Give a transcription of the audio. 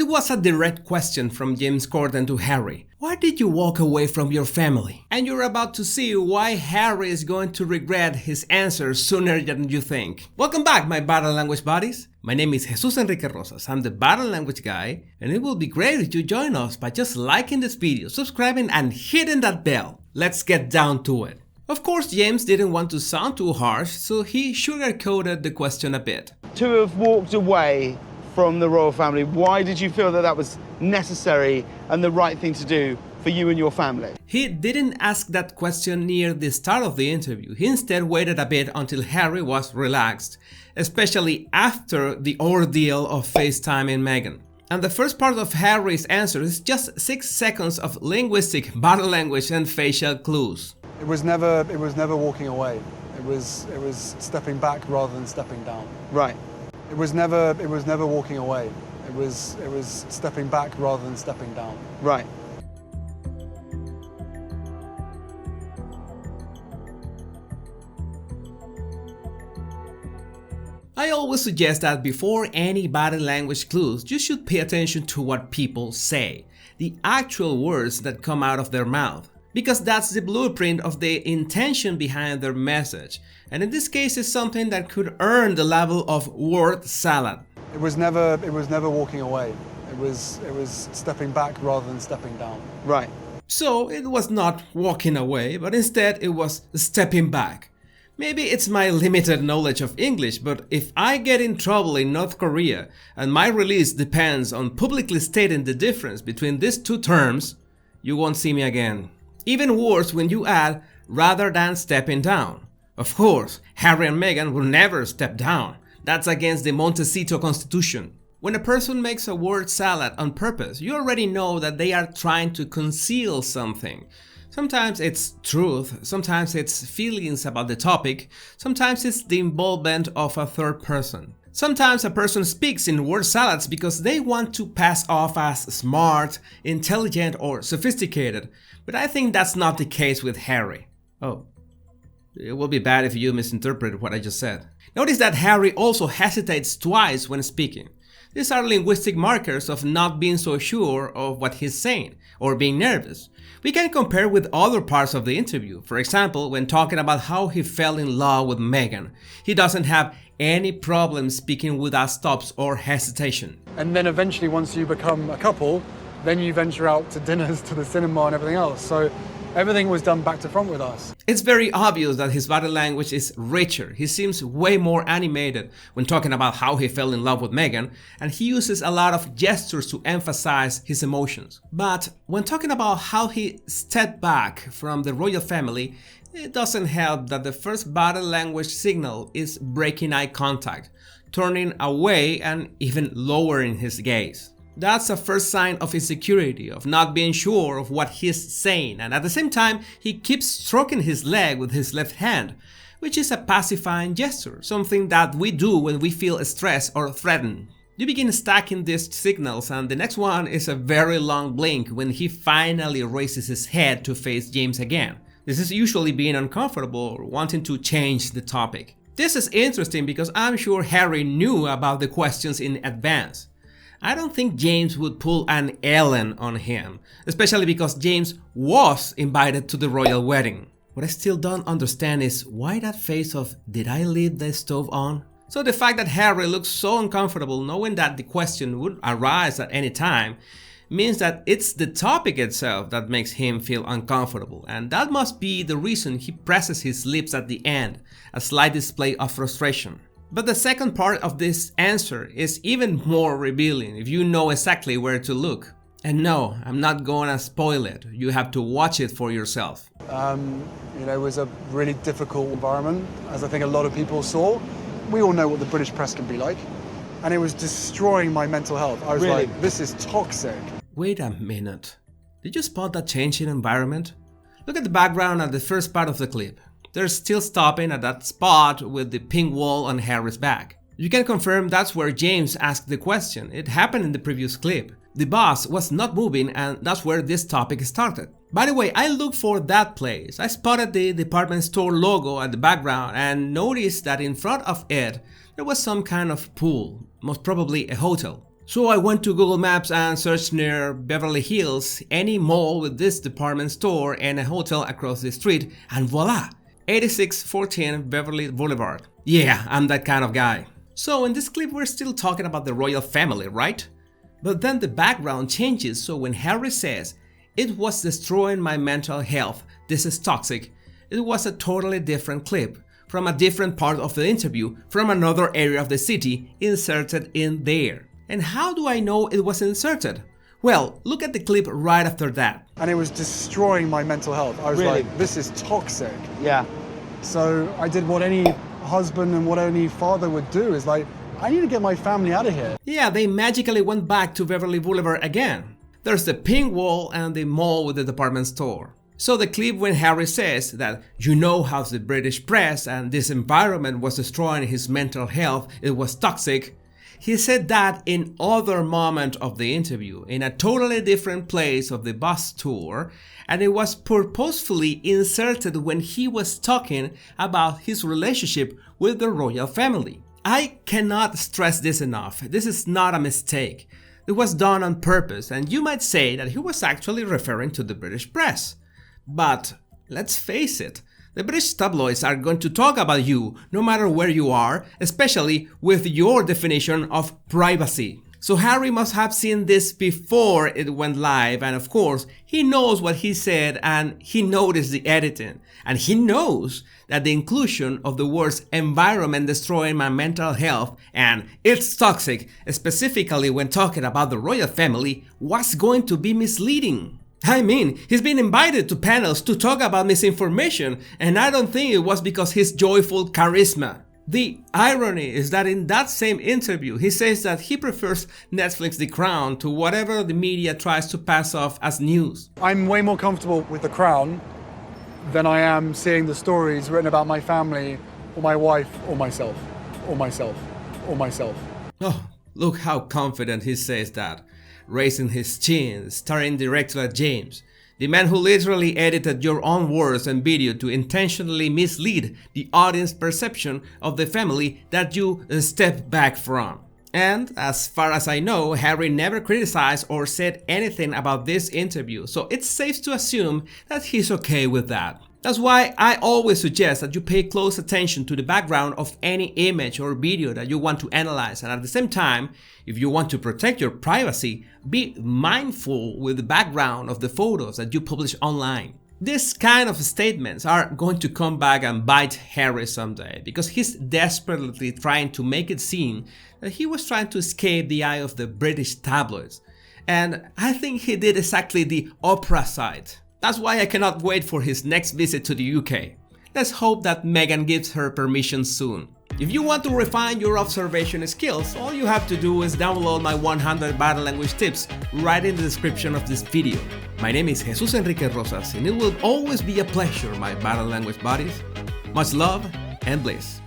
was a direct question from James Corden to Harry. Why did you walk away from your family? And you're about to see why Harry is going to regret his answer sooner than you think. Welcome back, my Battle Language buddies. My name is Jesus Enrique Rosas. I'm the Battle Language guy, and it will be great if you join us by just liking this video, subscribing, and hitting that bell. Let's get down to it. Of course, James didn't want to sound too harsh, so he sugarcoated the question a bit. To have walked away from the royal family, why did you feel that that was necessary and the right thing to do for you and your family? He didn't ask that question near the start of the interview. He instead waited a bit until Harry was relaxed, especially after the ordeal of FaceTiming Meghan. And the first part of Harry's answer is just 6 seconds of linguistic body language and facial clues. It was never walking away. It was stepping back rather than stepping down. Right. It was never walking away. It was stepping back rather than stepping down. Right. I always suggest that before any body language clues, you should pay attention to what people say, the actual words that come out of their mouth, because that's the blueprint of the intention behind their message, and in this case it's something that could earn the level of word salad. It was never walking away. It was stepping back rather than stepping down. Right. So it was not walking away, but instead it was stepping back. Maybe it's my limited knowledge of English, but if I get in trouble in North Korea and my release depends on publicly stating the difference between these two terms, you won't see me again. Even worse when you add rather than stepping down. Of course, Harry and Meghan will never step down. That's against the Montecito Constitution. When a person makes a word salad on purpose, you already know that they are trying to conceal something. Sometimes it's truth, sometimes it's feelings about the topic, sometimes it's the involvement of a third person. Sometimes a person speaks in word salads because they want to pass off as smart, intelligent, or sophisticated, but I think that's not the case with Harry. Oh, it will be bad if you misinterpret what I just said. Notice that Harry also hesitates twice when speaking. These are linguistic markers of not being so sure of what he's saying, or being nervous. We can compare with other parts of the interview. For example, when talking about how he fell in love with Meghan, he doesn't have any problem speaking without stops or hesitation. And then eventually, once you become a couple, then you venture out to dinners, to the cinema and everything else. So everything was done back to front with us. It's very obvious that his body language is richer. He seems way more animated when talking about how he fell in love with Meghan, and he uses a lot of gestures to emphasize his emotions. But when talking about how he stepped back from the royal family, it doesn't help that the first body language signal is breaking eye contact, turning away and even lowering his gaze. That's a first sign of insecurity, of not being sure of what he's saying, and at the same time, he keeps stroking his leg with his left hand, which is a pacifying gesture, something that we do when we feel stressed or threatened. You begin stacking these signals, and the next one is a very long blink when he finally raises his head to face James again. This is usually being uncomfortable or wanting to change the topic. This is interesting because I'm sure Harry knew about the questions in advance. I don't think James would pull an Ellen on him, especially because James was invited to the royal wedding. What I still don't understand is why that face of "did I leave the stove on?" So the fact that Harry looks so uncomfortable knowing that the question would arise at any time means that it's the topic itself that makes him feel uncomfortable, and that must be the reason he presses his lips at the end, a slight display of frustration. But the second part of this answer is even more revealing if you know exactly where to look. And no, I'm not gonna spoil it, you have to watch it for yourself. It was a really difficult environment, as I think a lot of people saw. We all know what the British press can be like, and it was destroying my mental health. I was Really? like, this is toxic. Wait a minute, did you spot that change in environment? Look at the background at the first part of the clip. They're still stopping at that spot with the pink wall on Harry's back. You can confirm that's where James asked the question. It happened in the previous clip. The bus was not moving, and that's where this topic started. By the way, I looked for that place. I spotted the department store logo at the background and noticed that in front of it there was some kind of pool, most probably a hotel. So I went to Google Maps and searched near Beverly Hills any mall with this department store and a hotel across the street, and voila! 8614 Beverly Boulevard. Yeah, I'm that kind of guy. So in this clip we're still talking about the royal family, right? But then the background changes, so when Harry says, "It was destroying my mental health, this is toxic," it was a totally different clip, from a different part of the interview, from another area of the city, inserted in there. And how do I know it was inserted? Well, look at the clip right after that. And it was destroying my mental health. I was Really? like, this is toxic. Yeah. So I did what any husband and what any father would do, is like, I need to get my family out of here. Yeah, they magically went back to Beverly Boulevard again. There's the pink wall and the mall with the department store. So the clip when Harry says that you know how the British press and this environment was destroying his mental health, it was toxic. He said that in other moment of the interview, in a totally different place of the bus tour, and it was purposefully inserted when he was talking about his relationship with the royal family. I cannot stress this enough. This is not a mistake. It was done on purpose, and you might say that he was actually referring to the British press. But let's face it, the British tabloids are going to talk about you no matter where you are, especially with your definition of privacy. So Harry must have seen this before it went live, and of course he knows what he said and he noticed the editing, and he knows that the inclusion of the words environment destroying my mental health and it's toxic, specifically when talking about the royal family, was going to be misleading. I mean, he's been invited to panels to talk about misinformation, and I don't think it was because his joyful charisma. The irony is that in that same interview, he says that he prefers Netflix The Crown to whatever the media tries to pass off as news. I'm way more comfortable with The Crown than I am seeing the stories written about my family or my wife or myself or myself or myself. Oh, look how confident he says that, raising his chin, staring directly at James, the man who literally edited your own words and video to intentionally mislead the audience perception of the family that you stepped back from. And as far as I know, Harry never criticized or said anything about this interview, so it's safe to assume that he's okay with that. That's why I always suggest that you pay close attention to the background of any image or video that you want to analyze, and at the same time, if you want to protect your privacy, be mindful with the background of the photos that you publish online. These kind of statements are going to come back and bite Harry someday, because he's desperately trying to make it seem that he was trying to escape the eye of the British tabloids. And I think he did exactly the opposite side. That's why I cannot wait for his next visit to the UK. Let's hope that Meghan gives her permission soon. If you want to refine your observation skills, all you have to do is download my 100 body language tips right in the description of this video. My name is Jesus Enrique Rosas, and it will always be a pleasure, my body language buddies. Much love and bliss.